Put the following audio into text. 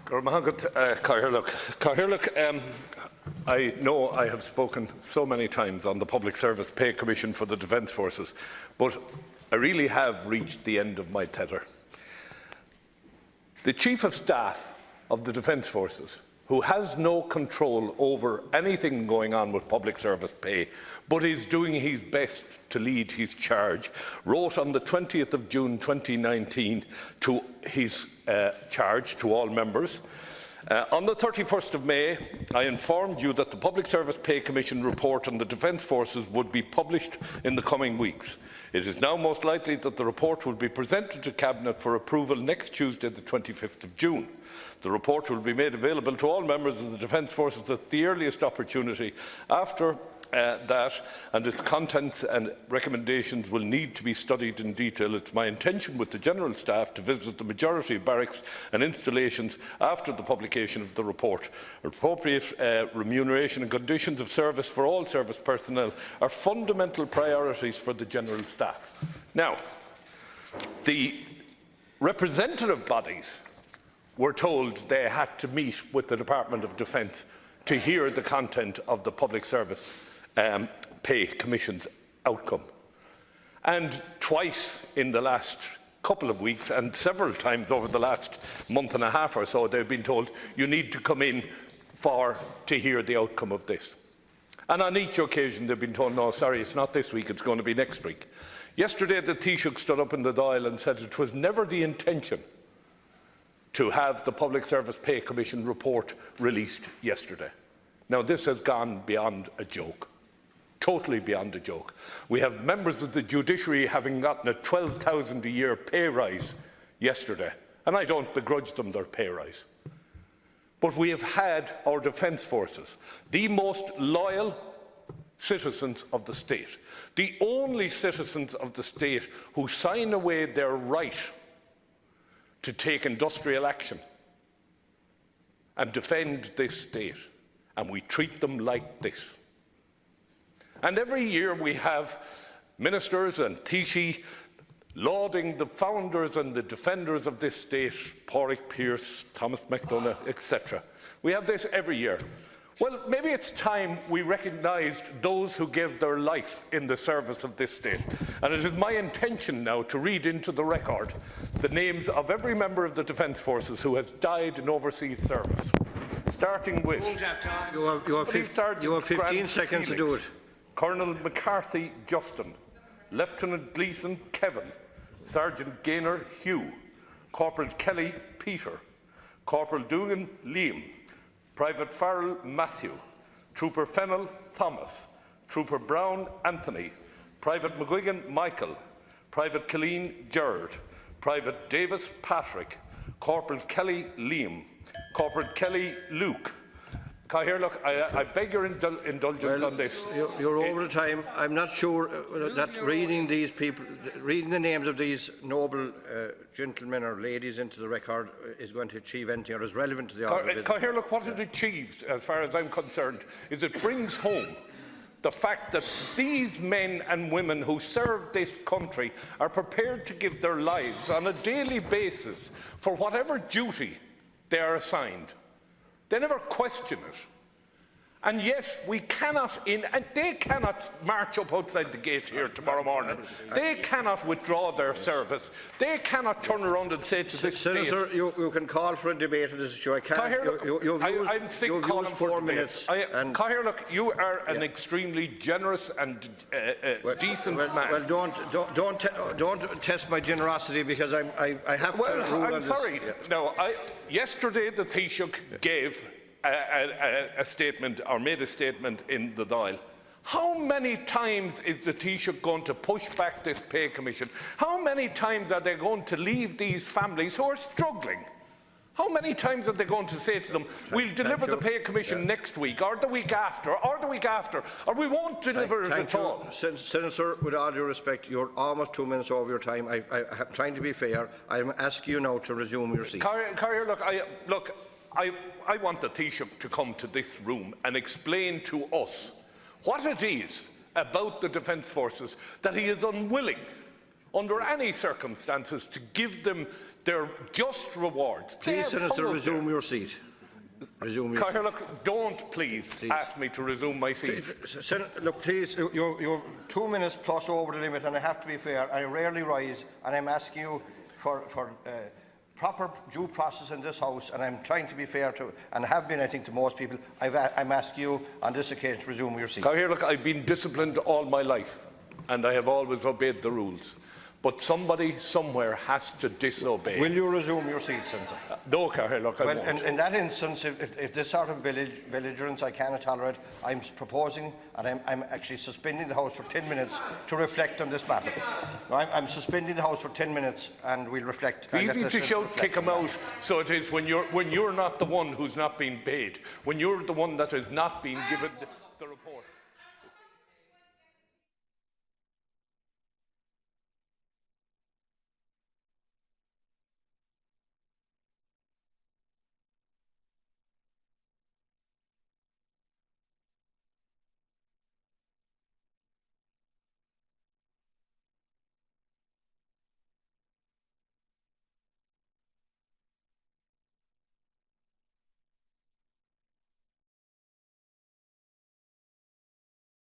I know I have spoken so many times on the Public Service Pay Commission for the Defence Forces, but I really have reached the end of my tether. The Chief of Staff of the Defence Forces, who has no control over anything going on with public service pay, but is doing his best to lead his charge, wrote on the 20th of June 2019 to his charge to all members. On the 31st of May, I informed you that the Public Service Pay Commission report on the Defence Forces would be published in the coming weeks. It is now most likely that the report will be presented to Cabinet for approval next Tuesday, the 25th of June. The report will be made available to all members of the Defence Forces at the earliest opportunity after that, and its contents and recommendations will need to be studied in detail. It's my intention with the General Staff to visit the majority of barracks and installations after the publication of the report. Appropriate remuneration and conditions of service for all service personnel are fundamental priorities for the General Staff. Now, the representative bodies were told they had to meet with the Department of Defence to hear the content of the Public Service Pay Commission's outcome. And twice in the last couple of weeks and several times over the last month and a half or so, they've been told you need to come in to hear the outcome of this. And on each occasion they've been told, no, sorry, it's not this week, it's going to be next week. Yesterday the Taoiseach stood up in the Dáil and said it was never the intention to have the Public Service Pay Commission report released yesterday. Now, this has gone beyond a joke, totally beyond a joke. We have members of the judiciary having gotten a $12,000 a year pay rise yesterday, and I don't begrudge them their pay rise. But we have had our defence forces, the most loyal citizens of the state, the only citizens of the state who sign away their right to take industrial action and defend this state, and we treat them like this. And every year we have ministers and Taoiseach lauding the founders and the defenders of this state, Pádraig Pearse, Thomas MacDonagh, etc. We have this every year. Well, maybe it's time we recognised those who gave their life in the service of this state. And it is my intention now to read into the record the names of every member of the Defence Forces who has died in overseas service. Starting with... You have 15 seconds to do it. Colonel McCarthy Justin, Lieutenant Gleeson Kevin, Sergeant Gaynor Hugh, Corporal Kelly Peter, Corporal Dugan Liam, Private Farrell Matthew, Trooper Fennell Thomas, Trooper Brown Anthony, Private McGuigan Michael, Private Killeen Gerard, Private Davis Patrick, Corporal Kelly Liam, Corporal Kelly Luke. Look, I beg your indulgence on this. You're over the time. I'm not sure that reading these people, reading the names of these noble gentlemen or ladies into the record is going to achieve anything or is relevant to the order. Look, what it achieves, as far as I'm concerned, is it brings home the fact that these men and women who serve this country are prepared to give their lives on a daily basis for whatever duty they are assigned. They never question it. And yet we cannot, and they cannot march up outside the gate here tomorrow morning. They cannot withdraw their service. They cannot turn around and say to this Senator, state... you can call for a debate on this issue. I can't. You've used 4 minutes. Look, you are an extremely generous and decent man. Well, don't test my generosity because I have to rule on this. Well, I'm sorry. No, yesterday the Taoiseach gave a statement, or made a statement in the Dáil. How many times is the Taoiseach going to push back this pay commission? How many times are they going to leave these families who are struggling? How many times are they going to say to them, we'll deliver the pay commission next week, or the week after, or the week after, or we won't deliver it at all? Senator, with all due respect, you're almost 2 minutes over your time. I'm trying to be fair. I'm asking you now to resume your seat. Look, I want the Taoiseach to come to this room and explain to us what it is about the Defence Forces that he is unwilling under any circumstances, to give them their just rewards. Please, Senator, resume your seat. Resume your seat. Look, don't please ask me to resume my seat. Look, please, you're 2 minutes plus over the limit, and I have to be fair. I rarely rise, and I'm asking you for proper due process in this House, and I'm trying to be fair to, and have been, I think, to most people. I'm asking you on this occasion to resume your seat. Look, I've been disciplined all my life, and I have always obeyed the rules. But somebody somewhere has to disobey. Will you resume your seat, Senator? No, look, I won't. Well, in that instance, if this sort of belligerence I cannot tolerate, I'm proposing, and I'm actually suspending the House for 10 minutes to reflect on this matter. I'm suspending the House for 10 minutes, and we'll reflect. It's easy to shout, kick him out, so it is when you're not the one who's not being paid, when you're the one that has not been given